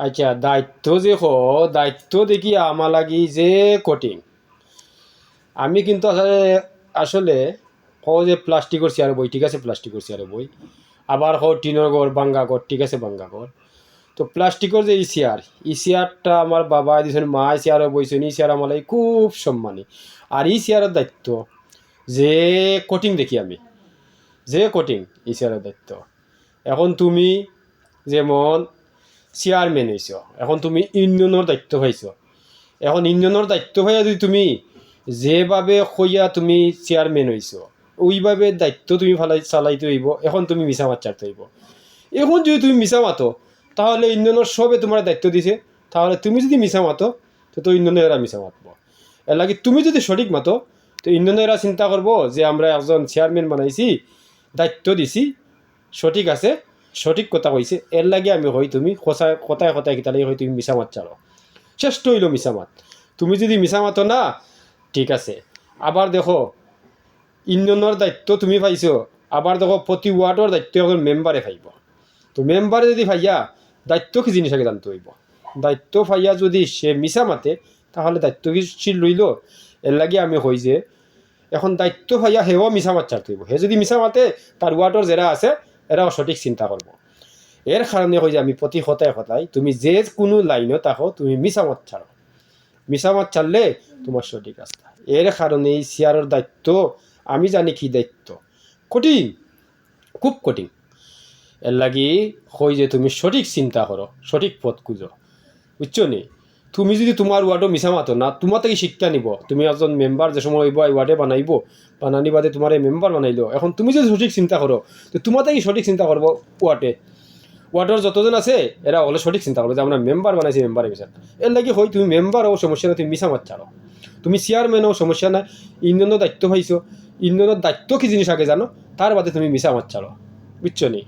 আচ্ছা দায়িত্ব যে দায়িত্ব দেখি আমার লাগি যে কঠিন। আমি কিন্তু আসলে আসলে যে প্লাস্টিকের চেয়ার বই, ঠিক আছে প্লাস্টিকের চেয়ারে বই, আবার টিনের ঘর ভাঙ্গা ঘর, ঠিক আছে ভাঙ্গা ঘর। তো প্লাস্টিকের যে এই চেয়ারটা আমার বাবা দিয়েছেন, মা চেয়ারে বইছেন, এই চেয়ার আমার লাগি খুব সম্মানী। আর এই চেয়ারের দায়িত্ব যে কঠিন দেখি আমি, যে কঠিন এই চেয়ারের দায়িত্ব। এখন তুমি যেমন চেয়ারম্যান হইছ, এখন তুমি ইউনিয়নের দায়িত্ব পাইছ। এখন ইউনিয়নের দায়িত্ব পাইয়া যদি তুমি যেভাবে কইয়া তুমি চেয়ারম্যান হইছ, ওইভাবে দায়িত্ব তুমি চালাইতে হইব। এখন তুমি মিছা মাত চারতে হইব। এখন যদি তুমি মিছা মাতো, তাহলে ইউনিয়নের সবে তোমার দায়িত্ব দিছে, তাহলে তুমি যদি মিছা মাতো তো ইউনিয়নের এরা মিছা মাতব। এর লাগে তুমি যদি সঠিক মাতো, তো ইউনিয়নের এরা চিন্তা করবো যে আমরা একজন চেয়ারম্যান বানাইছি, দায়িত্ব দিছি, সঠিক আছে, সঠিক কথা কইছে, এর লাগে আমি হই তুমি কথায় কথায় কথায় কিতা লাগে হই তুমি মিছা মাত চালো। শ্রেষ্ঠ হইল মিছা মাত। তুমি যদি মিছা মাতো না, ঠিক আছে। আবার দেখো ইউনিয়নের দায়িত্ব তুমি পাইছো, আবার দেখো প্রতি ওয়ার্ডের দায়িত্ব এখন মেম্বারে পাইব। তো মেম্বারে যদি ভাইয়া দায়িত্ব কি জিনিস আগে জানতে হইব। দায়িত্ব ভাইয়া যদি সে মিছা মাতে, তাহলে দায়িত্ব কি সে লইল। এর লাগে আমি হই যে এখন দায়িত্ব ভাইয়া হেও মিছা মাত চারতে হইব। হে যদি মিছা মাতে, তার ওয়ার্ডের যারা আছে এরাও সঠিক চিন্তা করব। এর কারণে কই যে আমি প্রতি কথায় কথায় তুমি যে কোনো লাইনও থাকো, তুমি মিছা মাত ছাড়ো। মিছা মাত ছাড়লে তোমার সঠিক রাস্তা। এর কারণে এই চেয়ারের দায়িত্ব আমি জানি কি দায়িত্ব কঠিন, খুব কঠিন। এর লাগি কই যে তুমি সঠিক চিন্তা করো, সঠিক পথ খুঁজো, বুঝছো নি। তুমি যদি তোমার ওয়ার্ডও মিছা মাতো না, তোমার থেকে শিক্ষা নিব। তুমি একজন মেম্বার যে সময় হইব এই ওয়ার্ডে বানাইব, বানানি বাদে তোমার এই মেম্বার বানাইলো। এখন তুমি যদি সঠিক চিন্তা করো, তো তোমার থেকে সঠিক চিন্তা করবো ওয়ার্ডের যতজন আছে এরা হলে সঠিক চিন্তা করবো যে আমরা মেম্বার বানাইছি, মেম্বারে মিশা। এর লাগে হয় তুমি মেম্বার হও সমস্যা না, তুমি মিছা মাত ছাড়ো। তুমি চেয়ারম্যান হও সমস্যা না, ইউনিয়নের দায়িত্ব পাইছো, ইউনিয়নের দায়িত্ব কি জিনিস আগে জানো, তার বাদে তুমি মিছা মাত ছাড়ো, বুঝছো নি।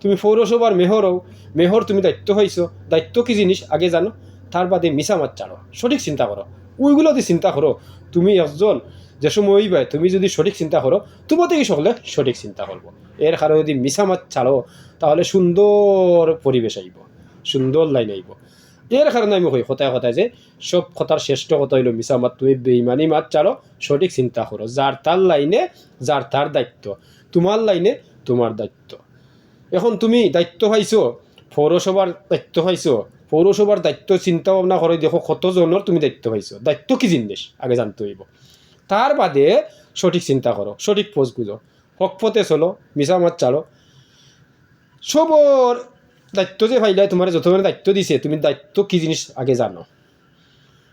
তুমি পৌরসভার মেয়র হও, মেয়র তুমি দায়িত্ব পাইছো, দায়িত্ব কি জিনিস আগে জানো, তার বাদে মিছা মাত ছাড়ো, সঠিক চিন্তা করো। ওইগুলো যদি চিন্তা করো, তুমি একজন যে সময় হইবে, তুমি যদি সঠিক চিন্তা করো, তোমার থেকে সকলে সঠিক চিন্তা করবো। এর কারণে যদি মিছা মাত ছাড়ো, তাহলে সুন্দর পরিবেশ আইব, সুন্দর লাইন আইব। এর কারণে আমি কই কথায় কথায় যে সব কথার শ্রেষ্ঠ কথা হইল মিছা মাত। তুমি বেইমানি মাত ছাড়ো, সঠিক চিন্তা করো। যার তার লাইনে যার তার দায়িত্ব, তোমার লাইনে তোমার দায়িত্ব। এখন তুমি দায়িত্ব পাইছো, পৌরসভার দায়িত্ব পাইছো, পৌরসভার দায়িত্ব চিন্তা ভাবনা করে দেখো কতজনের তুমি দায়িত্ব পাইছো, দায়িত্ব কি জিনিস আগে জানতে হইব। তার বাদে সঠিক চিন্তা করো, সঠিক পথ বুঝো, হক পথে চলো, মিছা মাত ছাড়ো। সবর দায়িত্ব যে ভাইলাই তোমার যত ধরনের দায়িত্ব দিছে, তুমি দায়িত্ব কি জিনিস আগে জানো।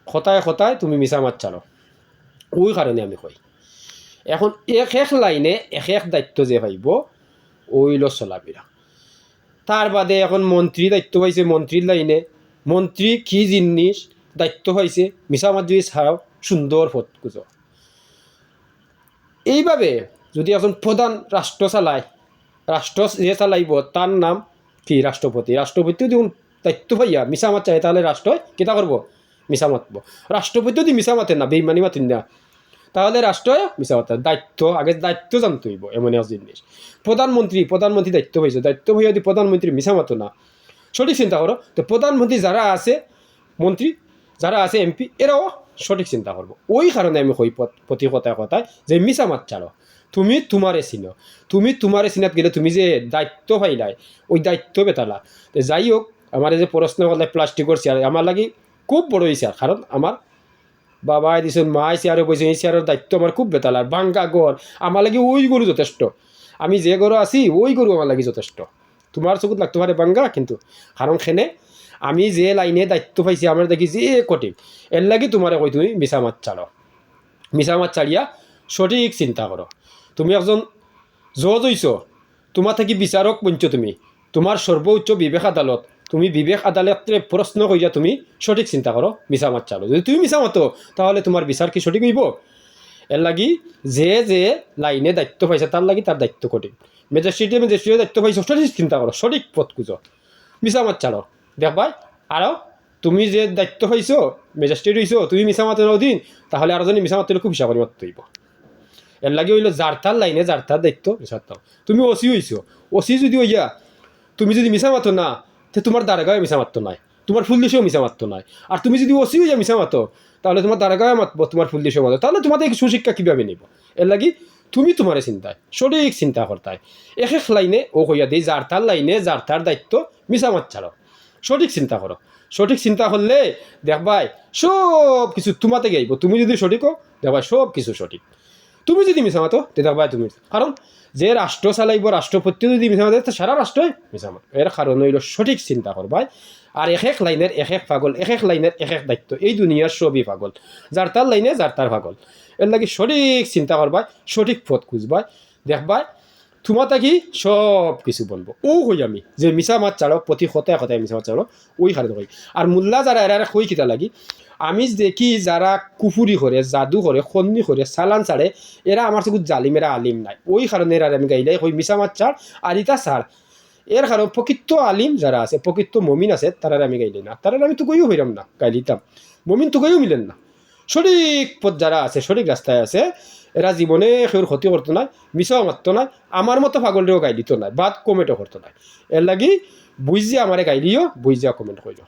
কথায় কথায় তুমি মিছা মাত ছাড়ো। ওই কারণে আমি কই এখন এক এক লাইনে এক এক দায়িত্ব যে পাইব, ওইল চলাফেরা। তার বাদে এখন মন্ত্রী দায়িত্ব পাইছে, মন্ত্রীর লাইনে মন্ত্রী কি জিনিস দায়িত্ব পাইছে, মিছা মাত যদি ছাড়াও সুন্দর পথ খুঁজো। এইভাবে যদি এখন প্রধান রাষ্ট্র চালায়, রাষ্ট্র যে চালাইব তার নাম কি রাষ্ট্রপতি। রাষ্ট্রপতিও দেখুন দায়িত্ব পাইয়া মিছা মাত চায়, তাহলে রাষ্ট্রই কেটা করব, মিছা মাতব। রাষ্ট্রপতিও যদি মিছা মাতেন না, বেইমানি মাতেন না, তাহলে রাষ্ট্রই মিছা মাত। দায়িত্ব আগে দায়িত্ব জানতে হইব, এমন এক জিনিস। প্রধানমন্ত্রী দায়িত্ব পাইছে, দায়িত্ব পাইয়া যদি প্রধানমন্ত্রী মিছা মাতো না, সঠিক চিন্তা করো, তো প্রধানমন্ত্রী যারা আছে, মন্ত্রী যারা আছে, এমপি, এরাও সঠিক চিন্তা করবো। ওই কারণে আমি কই প্রতি কথায় কথায় যে মিছা মাত ছাড়ো। তুমি তোমারে চিনো, তুমি তোমারে চিনাত গেলে তুমি যে দায়িত্ব পাইলাই, ওই দায়িত্ব বেতালা। তো যাই হোক, আমার এই যে প্রশ্ন করলে প্লাস্টিকের চেয়ার আমার লাগি খুব বড় হয়েছে, কারণ আমার বাবাই দিছেন, মাই চেয়ারে বসে, এই চেয়ারের দায়িত্ব আমার খুব বেতালার। বাঙ্গা গড় আমার লাগি ওই গরু যথেষ্ট। আমি যে গরু আছি ওই গরু আমার লাগি যথেষ্ট। তোমার চকুত লাগতে পারে বাঙ্গা, কিন্তু কারণ খেনে আমি যে লাইনে দায়িত্ব পাইছি আমার দেখি যে কঠিন। এর লাগি তোমারে কই তুমি মিছা মাত ছাড়ো, মিছা মাত ছাড়িয়া সঠিক চিন্তা করো। তুমি একজন জজ হইছ, তোমার থেকে বিচারক বঞ্চ, তুমি তোমার সর্বোচ্চ বিবেক আদালত, তুমি বিবেক আদালতে প্রশ্ন করিয়া তুমি সঠিক চিন্তা করো, মিছা মাত চালো। যদি তুমি মিছা মাতো, তাহলে তোমার বিচার কি সঠিক হইব। এর লাগি যে যে লাইনে দায়িত্ব পাইছে তার লাগি তার দায়িত্ব কঠিন। ম্যাজিস্ট্রেটের দায়িত্ব পাইছো, সঠিক চিন্তা করো, সঠিক পথ খুঁজো, মিছা মাত ছাড়ো। দেখবাই আরও তুমি যে দায়িত্ব পাইছো, ম্যাজিস্ট্রেট হইছো, তুমি মিছা মাতের অধীন, তাহলে আরও যদি মিছা মাতলে খুব হিসাব করে মারতে হইব। এর লাগে হইলো যার তার লাইনে যার তার দায়িত্ব মিছা মাত। তুমি ওসি হইছো, ওসি যদি হইয়া তুমি যদি মিছা মাতো না, তো তোমার দ্বারা গায়ে মিছা মারতো নাই। তোমার ফুল দিশেও মিশা মারতো নাই। আর তুমি যদি ওসি হইয়া মিশা মাতো তাহলে তোমার দ্বারকায় মাতবো তোমার ফুল দিশেও মাতো, তাহলে তোমাদের সুশিক্ষা কীভাবে নিব? এর লাগি তুমি তোমার চিন্তায় সঠিক চিন্তা করতায় এক এক লাইনে ও কইয়া দিই যার তার লাইনে যার তার দায়িত্ব মিশা মাত ছাড়ো, সঠিক চিন্তা করো। সঠিক চিন্তা করলে দেখবাই সব কিছু তোমাতে গাইব। তুমি যদি সঠিক হো দেখবাই সব কিছু সঠিক। তুমি যদি মিশা মাতো তে দেখবাই তুমি, কারণ যে রাষ্ট্র চালাইব রাষ্ট্রপতি যদি মিশা মাতে তো সারা রাষ্ট্রই মিশা মাত। এর কারণ হইল সঠিক চিন্তা করবাই। আর এক এক লাইনের এক এক পাগল, এক এক লাইনের এক এক দায়িত্ব। এই দুনিয়ার সবই পাগল, যার তার লাইনে যার তার পাগল। এর লাগি সঠিক চিন্তা করবাই, সঠিক পথ খুঁজবাই, দেখবাই তোমার থাকি সব কিছু বলবো। ও কই আমি যে মিশা মাত ছাড়ো, প্রতি কথায় কথায় মিশা মাত ছাড়ো, ওই কারণে কই। আর মোল্লা যারা এরা কই কিতা লাগি, আমি দেখি যারা কুফুরি করে, জাদু করে, খন্নি করে, চালান ছাড়ে, এরা আমার চকুত জালিম, এরা আলিম নাই। ওই কারণে এরা আমি গাইলে কই মিশা মাত ছাড় আর ইটা ছাড়। এর কারণ প্রকৃত আলিম যারা আছে, প্রকৃত মমিন আছে, তারা আমি গাইলে না, তারা আমি তো কইও হইলাম না, গাইলিতাম। মমিন তো কইও মিলেন না। সঠিক পথ যারা আছে, সঠিক রাস্তায় আছে, এরা জীবনে কেউর ক্ষতি করতো না, মিশাও মারতো না, আমার মতো পাগলরেও গাই দিত না, বাদ কমেন্টও করতো না। এর লাগি বুঝিয়া আমারে গাইলিও, বুঝিয়া কমেন্ট করিও।